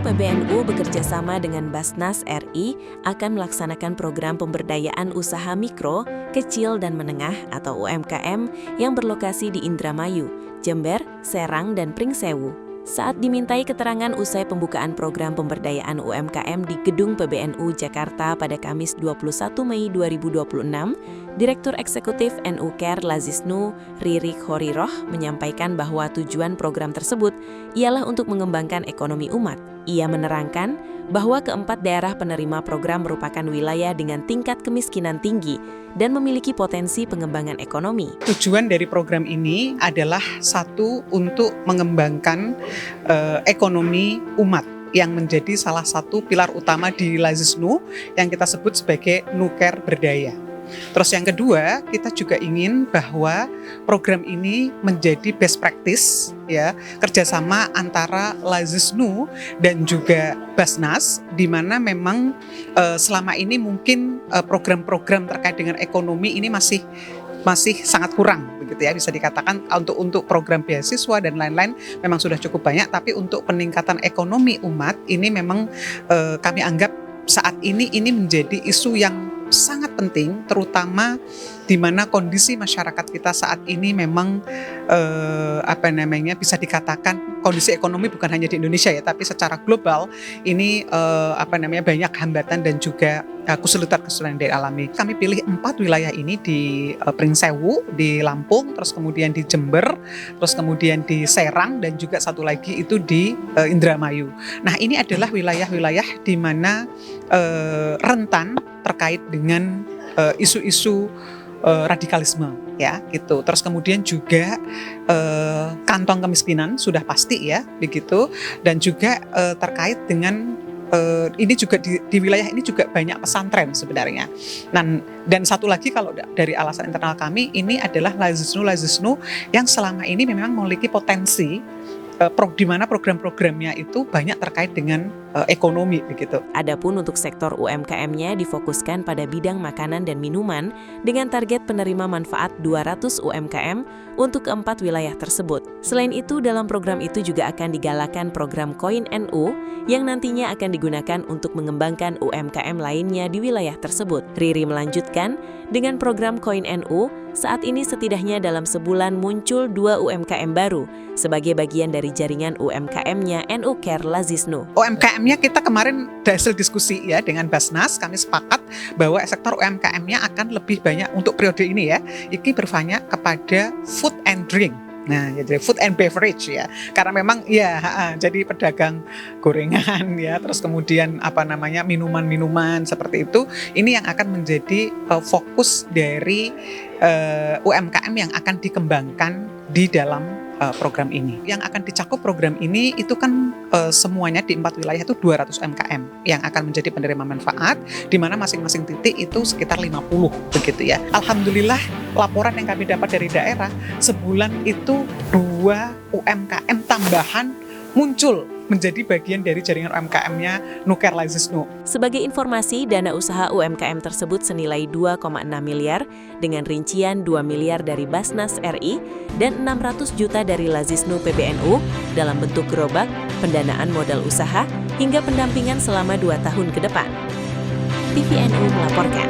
PBNU bekerja sama dengan Basnas RI akan melaksanakan program pemberdayaan usaha mikro, kecil dan menengah atau UMKM yang berlokasi di Indramayu, Jember, Serang, dan Pringsewu. Saat dimintai keterangan usai pembukaan program pemberdayaan UMKM di Gedung PBNU Jakarta pada Kamis 21 Mei 2026, Direktur Eksekutif NU Care Lazisnu Ririk Horiroh menyampaikan bahwa tujuan program tersebut ialah untuk mengembangkan ekonomi umat. Ia menerangkan bahwa keempat daerah penerima program merupakan wilayah dengan tingkat kemiskinan tinggi dan memiliki potensi pengembangan ekonomi. Tujuan dari program ini adalah satu, untuk mengembangkan ekonomi umat yang menjadi salah satu pilar utama di Lazisnu yang kita sebut sebagai Nuker Berdaya. Terus yang kedua, kita juga ingin bahwa program ini menjadi best practice ya, kerjasama antara Lazisnu dan juga Basnas, di mana memang selama ini mungkin program-program terkait dengan ekonomi ini masih sangat kurang begitu ya, bisa dikatakan untuk program beasiswa dan lain-lain memang sudah cukup banyak, tapi untuk peningkatan ekonomi umat ini memang kami anggap saat ini menjadi isu yang sangat penting, terutama di mana kondisi masyarakat kita saat ini memang bisa dikatakan kondisi ekonomi bukan hanya di Indonesia ya, tapi secara global ini banyak hambatan dan juga kesulitan-kesulitan yang dialami. Kami pilih 4 wilayah ini di Pringsewu, di Lampung, terus kemudian di Jember, terus kemudian di Serang, dan juga satu lagi itu di Indramayu. Nah, ini adalah wilayah-wilayah di mana rentan terkait dengan isu-isu radikalisme ya gitu. Terus kemudian juga kantong kemiskinan sudah pasti ya begitu, dan juga terkait dengan ini juga di wilayah ini juga banyak pesantren sebenarnya. Dan satu lagi, kalau dari alasan internal kami, ini adalah Lazisnu yang selama ini memang memiliki potensi di mana program-programnya itu banyak terkait dengan ekonomi begitu. Adapun untuk sektor UMKM-nya difokuskan pada bidang makanan dan minuman dengan target penerima manfaat 200 UMKM untuk keempat wilayah tersebut. Selain itu, dalam program itu juga akan digalakan program Koin NU yang nantinya akan digunakan untuk mengembangkan UMKM lainnya di wilayah tersebut. Riri melanjutkan, dengan program Koin NU, saat ini setidaknya dalam sebulan muncul 2 UMKM baru sebagai bagian dari jaringan UMKM-nya NU Care Lazisnu. UMKM-nya kita kemarin hasil diskusi ya dengan Basnas, kami sepakat bahwa sektor UMKM-nya akan lebih banyak untuk periode ini ya, ini berbanyak kepada food and drink. Nah, jadi food and beverage ya, karena memang ya jadi pedagang gorengan ya, terus kemudian minuman-minuman seperti itu, ini yang akan menjadi fokus dari UMKM yang akan dikembangkan di dalam program ini. Yang akan dicakup program ini itu kan semuanya di 4 wilayah itu 200 UMKM yang akan menjadi penerima manfaat, di mana masing-masing titik itu sekitar 50 begitu ya. Alhamdulillah, laporan yang kami dapat dari daerah, sebulan itu 2 UMKM tambahan muncul menjadi bagian dari jaringan UMKM-nya Nuker Lazisnu. Sebagai informasi, dana usaha UMKM tersebut senilai 2,6 miliar dengan rincian 2 miliar dari Basnas RI dan 600 juta dari Lazisnu PBNU dalam bentuk gerobak, pendanaan modal usaha, hingga pendampingan selama 2 tahun ke depan. TVNU melaporkan.